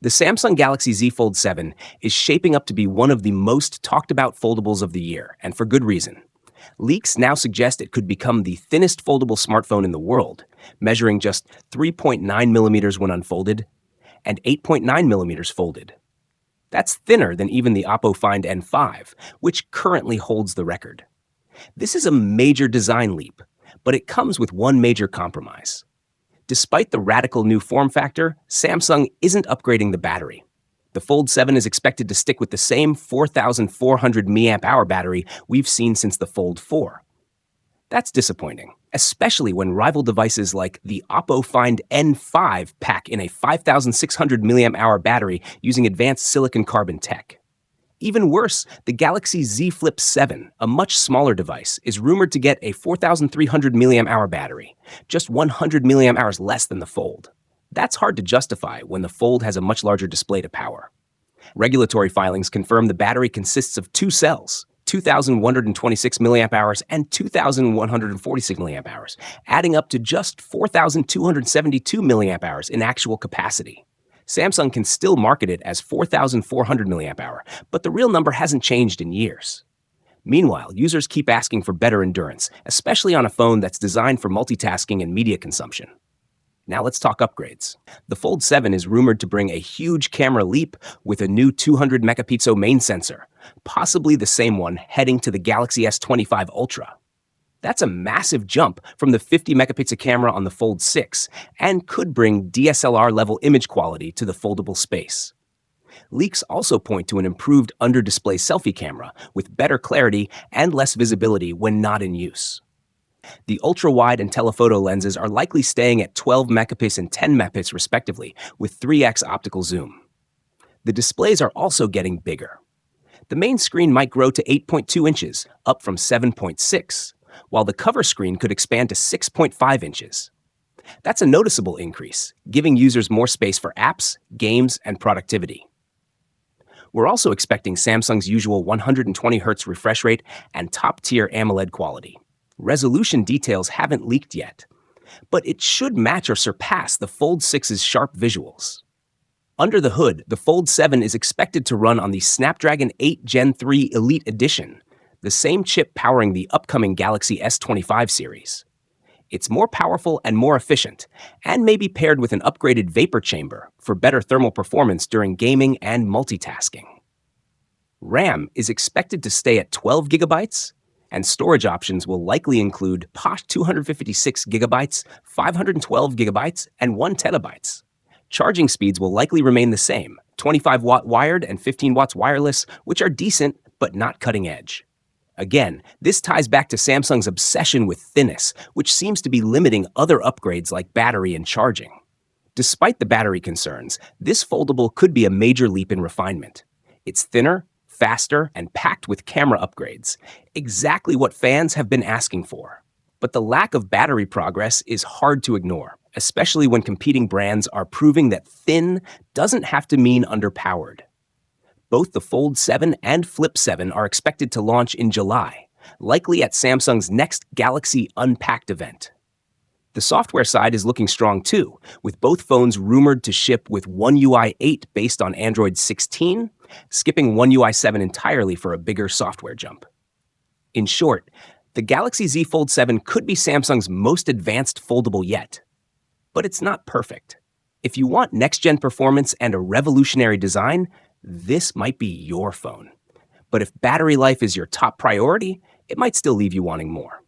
The Samsung Galaxy Z Fold 7 is shaping up to be one of the most talked about foldables of the year, and for good reason. Leaks now suggest it could become the thinnest foldable smartphone in the world, measuring just 3.9 millimeters when unfolded and 8.9 millimeters folded. That's thinner than even the Oppo Find N5, which currently holds the record. This is a major design leap, but it comes with one major compromise. Despite the radical new form factor, Samsung isn't upgrading the battery. The Fold 7 is expected to stick with the same 4,400 mAh battery we've seen since the Fold 4. That's disappointing, especially when rival devices like the Oppo Find N5 pack in a 5,600 mAh battery using advanced silicon carbon tech. Even worse, the Galaxy Z Flip 7, a much smaller device, is rumored to get a 4,300 mAh battery, just 100 mAh less than the Fold. That's hard to justify when the Fold has a much larger display to power. Regulatory filings confirm the battery consists of two cells, 2,126 mAh and 2,146 mAh, adding up to just 4,272 mAh in actual capacity. Samsung can still market it as 4,400 mAh, but the real number hasn't changed in years. Meanwhile, users keep asking for better endurance, especially on a phone that's designed for multitasking and media consumption. Now let's talk upgrades. The Fold 7 is rumored to bring a huge camera leap with a new 200 megapixel main sensor, possibly the same one heading to the Galaxy S25 Ultra. That's a massive jump from the 50 megapixel camera on the Fold 6 and could bring DSLR-level image quality to the foldable space. Leaks also point to an improved under-display selfie camera with better clarity and less visibility when not in use. The ultra-wide and telephoto lenses are likely staying at 12 megapixels and 10 megapixels respectively, with 3x optical zoom. The displays are also getting bigger. The main screen might grow to 8.2 inches, up from 7.6, while the cover screen could expand to 6.5 inches. That's a noticeable increase, giving users more space for apps, games, and productivity. We're also expecting Samsung's usual 120Hz refresh rate and top-tier AMOLED quality. Resolution details haven't leaked yet, but it should match or surpass the Fold 6's sharp visuals. Under the hood, the Fold 7 is expected to run on the Snapdragon 8 Gen 3 Elite Edition, the same chip powering the upcoming Galaxy S25 series. It's more powerful and more efficient, and may be paired with an upgraded vapor chamber for better thermal performance during gaming and multitasking. RAM is expected to stay at 12 gigabytes, and storage options will likely include posh 256 gigabytes, 512 gigabytes, and 1 terabytes. Charging speeds will likely remain the same, 25-watt wired and 15 watts wireless, which are decent but not cutting edge. Again, this ties back to Samsung's obsession with thinness, which seems to be limiting other upgrades like battery and charging. Despite the battery concerns, this foldable could be a major leap in refinement. It's thinner, faster, and packed with camera upgrades, exactly what fans have been asking for. But the lack of battery progress is hard to ignore, especially when competing brands are proving that thin doesn't have to mean underpowered. Both the Fold 7 and Flip 7 are expected to launch in July, likely at Samsung's next Galaxy Unpacked event. The software side is looking strong too, with both phones rumored to ship with One UI 8 based on Android 16, skipping One UI 7 entirely for a bigger software jump. In short, the Galaxy Z Fold 7 could be Samsung's most advanced foldable yet. But it's not perfect. If you want next-gen performance and a revolutionary design, this might be your phone. But if battery life is your top priority, it might still leave you wanting more.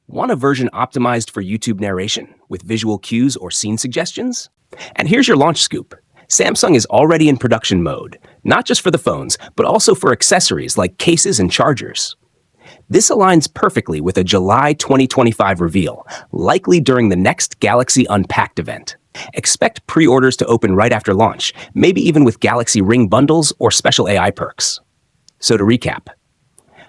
Want a version optimized for YouTube narration with visual cues or scene suggestions? And here's your launch scoop. Samsung is already in production mode, not just for the phones, but also for accessories like cases and chargers. This aligns perfectly with a July 2025 reveal, likely during the next Galaxy Unpacked event. Expect pre-orders to open right after launch, maybe even with Galaxy Ring bundles or special AI perks. So to recap,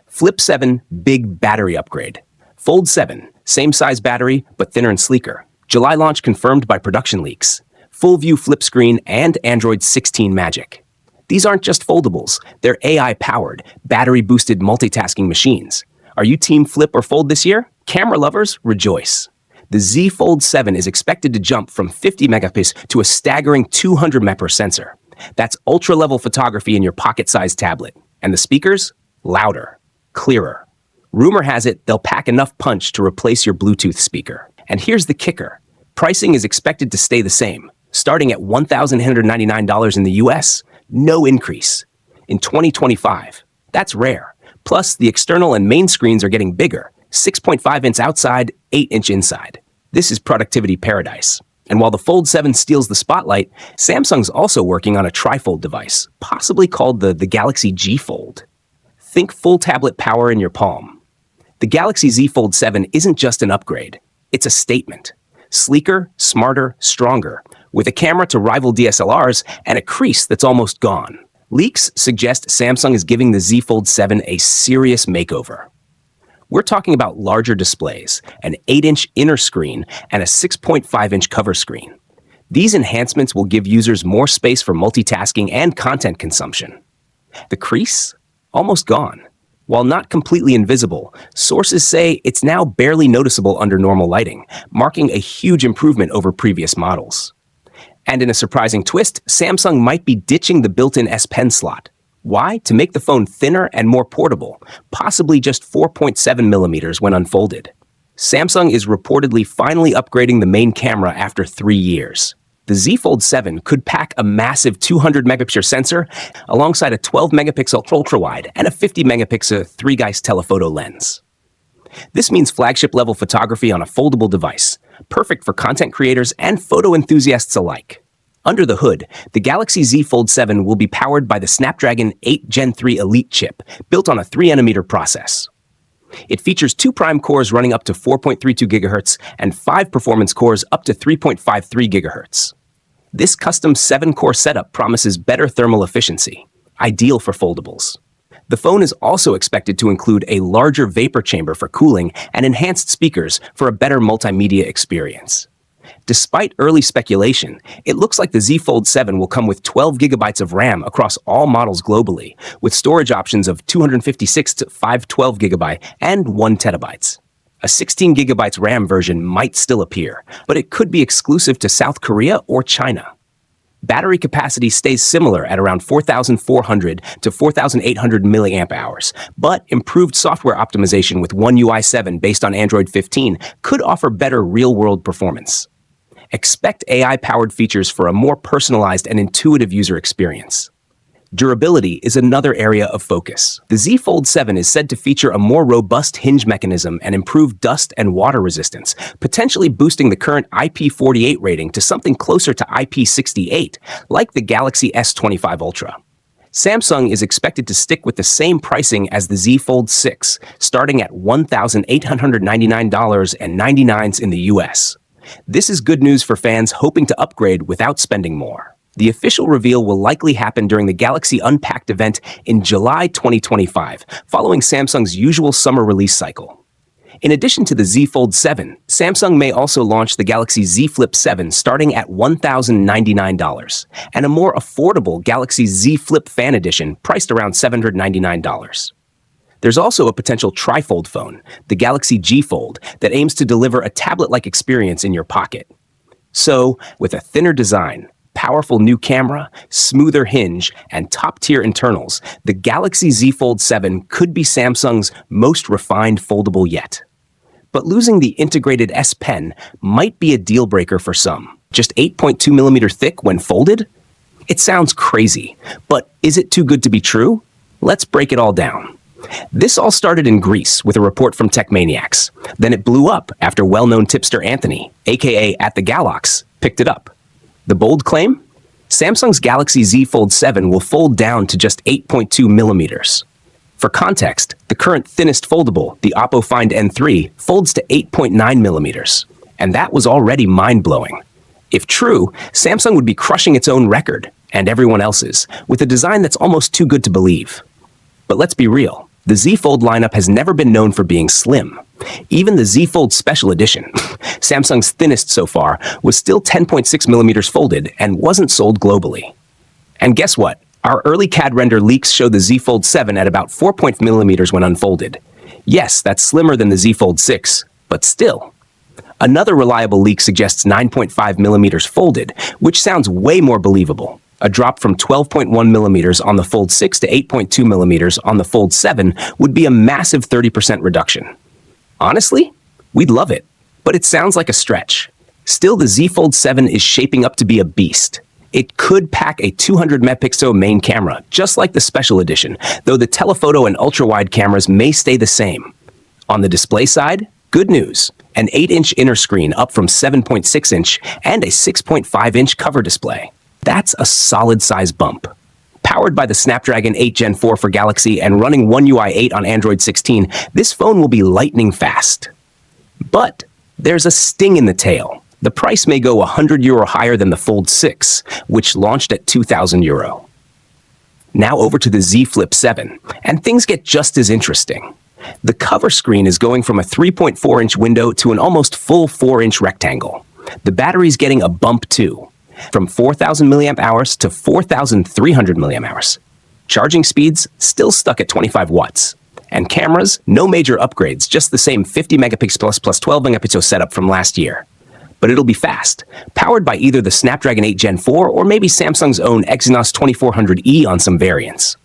Flip 7, big battery upgrade. Fold 7, same size battery, but thinner and sleeker. July launch confirmed by production leaks. Full view flip screen and Android 16 magic. These aren't just foldables, they're AI-powered, battery-boosted multitasking machines. Are you team Flip or Fold this year? Camera lovers, rejoice. The Z Fold 7 is expected to jump from 50 megapixels to a staggering 200 megapixel sensor. That's ultra-level photography in your pocket-sized tablet. And the speakers? Louder, clearer. Rumor has it they'll pack enough punch to replace your Bluetooth speaker. And here's the kicker. Pricing is expected to stay the same, starting at $1,899 in the US, no increase. In 2025, that's rare. Plus, the external and main screens are getting bigger, 6.5-inch outside, 8-inch inside. This is productivity paradise. And while the Fold 7 steals the spotlight, Samsung's also working on a trifold device, possibly called the Galaxy G Fold. Think full tablet power in your palm. The Galaxy Z Fold 7 isn't just an upgrade, it's a statement. Sleeker, smarter, stronger, with a camera to rival DSLRs and a crease that's almost gone. Leaks suggest Samsung is giving the Z Fold 7 a serious makeover. We're talking about larger displays, an 8-inch inner screen, and a 6.5-inch cover screen. These enhancements will give users more space for multitasking and content consumption. The crease? Almost gone. While not completely invisible, sources say it's now barely noticeable under normal lighting, marking a huge improvement over previous models. And in a surprising twist, Samsung might be ditching the built-in S Pen slot. Why? To make the phone thinner and more portable, possibly just 4.7 millimeters when unfolded. Samsung is reportedly finally upgrading the main camera after 3 years. The Z Fold 7 could pack a massive 200 megapixel sensor alongside a 12 megapixel ultra-wide and a 50 megapixel 3-Geist telephoto lens. This means flagship-level photography on a foldable device, perfect for content creators and photo enthusiasts alike. Under the hood, the Galaxy Z Fold 7 will be powered by the Snapdragon 8 Gen 3 Elite chip, built on a 3nm process. It features 2 prime cores running up to 4.32 GHz and 5 performance cores up to 3.53 GHz. This custom 7-core setup promises better thermal efficiency, ideal for foldables. The phone is also expected to include a larger vapor chamber for cooling and enhanced speakers for a better multimedia experience. Despite early speculation, it looks like the Z Fold 7 will come with 12 gigabytes of RAM across all models globally, with storage options of 256 to 512 gigabyte and 1 terabytes. A 16 gigabytes RAM version might still appear, but it could be exclusive to South Korea or China. Battery capacity stays similar at around 4,400 to 4,800 milliamp hours, but improved software optimization with One UI 7 based on Android 15 could offer better real-world performance. Expect AI-powered features for a more personalized and intuitive user experience. Durability is another area of focus. The Z Fold 7 is said to feature a more robust hinge mechanism and improved dust and water resistance, potentially boosting the current IP48 rating to something closer to IP68, like the Galaxy S25 Ultra. Samsung is expected to stick with the same pricing as the Z Fold 6, starting at $1,899.99 in the US. This is good news for fans hoping to upgrade without spending more. The official reveal will likely happen during the Galaxy Unpacked event in July 2025, following Samsung's usual summer release cycle. In addition to the Z Fold 7, Samsung may also launch the Galaxy Z Flip 7 starting at $1,099, and a more affordable Galaxy Z Flip Fan Edition priced around $799. There's also a potential trifold phone, the Galaxy G Fold, that aims to deliver a tablet-like experience in your pocket. So, with a thinner design, powerful new camera, smoother hinge, and top-tier internals, the Galaxy Z Fold 7 could be Samsung's most refined foldable yet. But losing the integrated S Pen might be a deal-breaker for some. Just 8.2mm thick when folded? It sounds crazy, but is it too good to be true? Let's break it all down. This all started in Greece with a report from Techmaniacs. Then it blew up after well-known tipster Anthony, aka at the Galax, picked it up. The bold claim? Samsung's Galaxy Z Fold 7 will fold down to just 8.2 millimeters. For context, the current thinnest foldable, the Oppo Find N3, folds to 8.9 millimeters. And that was already mind-blowing. If true, Samsung would be crushing its own record, and everyone else's, with a design that's almost too good to believe. But let's be real, the Z Fold lineup has never been known for being slim. Even the Z Fold Special Edition, Samsung's thinnest so far, was still 10.6 millimeters folded and wasn't sold globally. And guess what? Our early CAD render leaks show the Z Fold 7 at about 4 millimeters when unfolded. Yes, that's slimmer than the Z Fold 6, but still. Another reliable leak suggests 9.5 millimeters folded, which sounds way more believable. A drop from 12.1 millimeters on the Fold 6 to 8.2 millimeters on the Fold 7 would be a massive 30% reduction. Honestly, we'd love it, but it sounds like a stretch. Still, the Z Fold 7 is shaping up to be a beast. It could pack a 200 megapixel main camera, just like the Special Edition, though the telephoto and ultra-wide cameras may stay the same. On the display side, good news. An 8-inch inner screen up from 7.6-inch and a 6.5-inch cover display. That's a solid size bump. Powered by the Snapdragon 8 Gen 4 for Galaxy and running One UI 8 on Android 16, this phone will be lightning fast. But there's a sting in the tail. The price may go €100 higher than the Fold 6, which launched at €2,000. Now over to the Z Flip 7, and things get just as interesting. The cover screen is going from a 3.4-inch window to an almost full 4-inch rectangle. The battery's getting a bump too, from 4,000 mAh to 4,300 mAh. Charging speeds still stuck at 25 watts. And cameras, no major upgrades, just the same 50 megapixel plus 12 megapixel setup from last year. But it'll be fast, powered by either the Snapdragon 8 Gen 4 or maybe Samsung's own Exynos 2400E on some variants.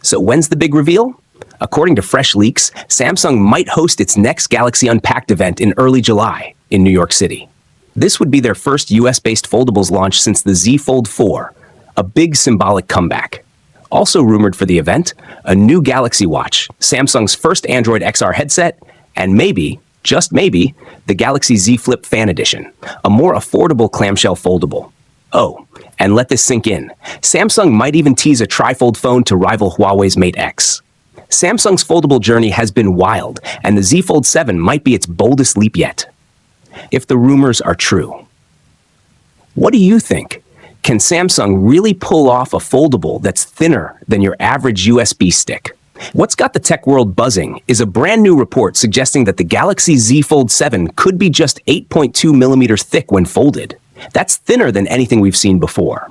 So when's the big reveal? According to fresh leaks, Samsung might host its next Galaxy Unpacked event in early July in New York City. This would be their first US-based foldables launch since the Z Fold 4, a big symbolic comeback. Also rumored for the event, a new Galaxy Watch, Samsung's first Android XR headset, and maybe, just maybe, the Galaxy Z Flip Fan Edition, a more affordable clamshell foldable. Oh, and let this sink in. Samsung might even tease a trifold phone to rival Huawei's Mate X. Samsung's foldable journey has been wild, and the Z Fold 7 might be its boldest leap yet. If the rumors are true. What do you think? Can Samsung really pull off a foldable that's thinner than your average USB stick? What's got the tech world buzzing is a brand new report suggesting that the Galaxy Z Fold 7 could be just 8.2 millimeters thick when folded. That's thinner than anything we've seen before.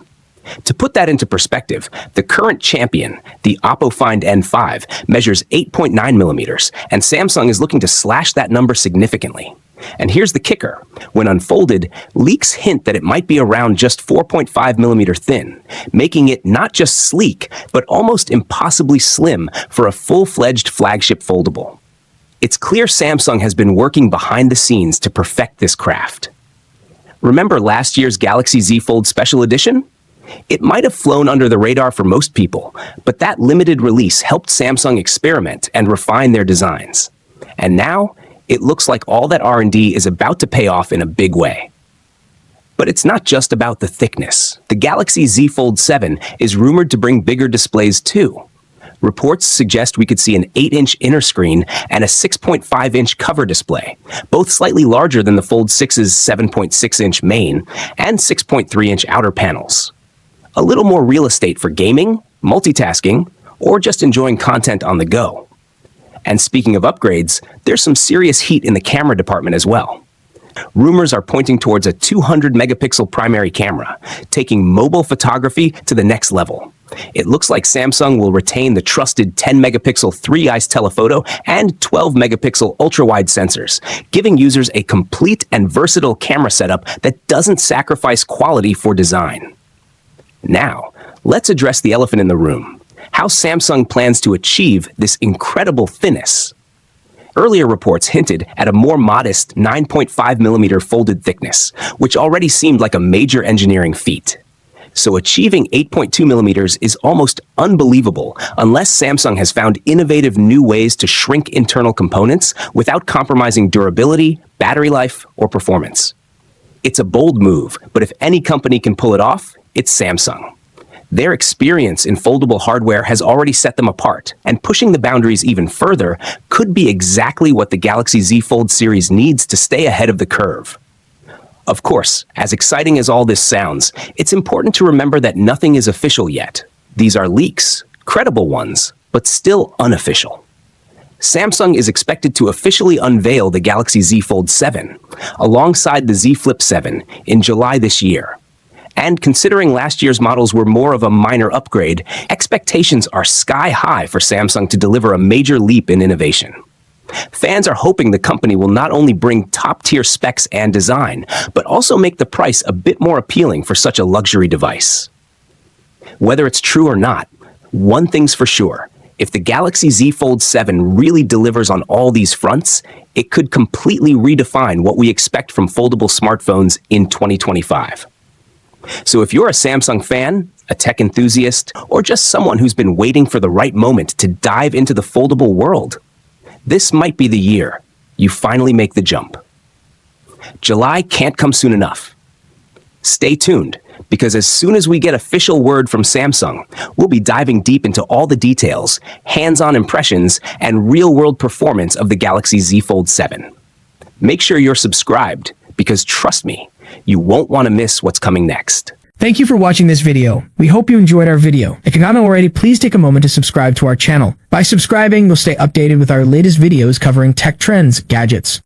To put that into perspective, the current champion, the Oppo Find N5, measures 8.9 millimeters, and Samsung is looking to slash that number significantly. And here's the kicker. When unfolded, leaks hint that it might be around just 4.5 millimeter thin, making it not just sleek, but almost impossibly slim for a full-fledged flagship foldable. It's clear Samsung has been working behind the scenes to perfect this craft. Remember last year's Galaxy Z Fold Special Edition? It might have flown under the radar for most people, but that limited release helped Samsung experiment and refine their designs. And now, it looks like all that R&D is about to pay off in a big way. But it's not just about the thickness. The Galaxy Z Fold 7 is rumored to bring bigger displays too. Reports suggest we could see an 8-inch inner screen and a 6.5-inch cover display, both slightly larger than the Fold 6's 7.6-inch main and 6.3-inch outer panels. A little more real estate for gaming, multitasking, or just enjoying content on the go. And speaking of upgrades, there's some serious heat in the camera department as well. Rumors are pointing towards a 200 megapixel primary camera, taking mobile photography to the next level. It looks like Samsung will retain the trusted 10 megapixel 3-eyes telephoto and 12 megapixel ultra-wide sensors, giving users a complete and versatile camera setup that doesn't sacrifice quality for design. Now, let's address the elephant in the room. How Samsung plans to achieve this incredible thinness. Earlier reports hinted at a more modest 9.5 millimeter folded thickness, which already seemed like a major engineering feat. So achieving 8.2 millimeters is almost unbelievable unless Samsung has found innovative new ways to shrink internal components without compromising durability, battery life, or performance. It's a bold move, but if any company can pull it off, it's Samsung. Their experience in foldable hardware has already set them apart, and pushing the boundaries even further could be exactly what the Galaxy Z Fold series needs to stay ahead of the curve. Of course, as exciting as all this sounds, it's important to remember that nothing is official yet. These are leaks, credible ones, but still unofficial. Samsung is expected to officially unveil the Galaxy Z Fold 7, alongside the Z Flip 7, in July this year. And considering last year's models were more of a minor upgrade, expectations are sky high for Samsung to deliver a major leap in innovation. Fans are hoping the company will not only bring top-tier specs and design, but also make the price a bit more appealing for such a luxury device. Whether it's true or not, one thing's for sure. If the Galaxy Z Fold 7 really delivers on all these fronts, it could completely redefine what we expect from foldable smartphones in 2025. So if you're a Samsung fan, a tech enthusiast, or just someone who's been waiting for the right moment to dive into the foldable world, this might be the year you finally make the jump. July can't come soon enough. Stay tuned, because as soon as we get official word from Samsung, we'll be diving deep into all the details, hands-on impressions, and real-world performance of the Galaxy Z Fold 7. Make sure you're subscribed, because trust me, you won't want to miss what's coming next. Thank you for watching this video. We hope you enjoyed our video. If you haven't already, please take a moment to subscribe to our channel. By subscribing, you'll stay updated with our latest videos covering tech trends, gadgets,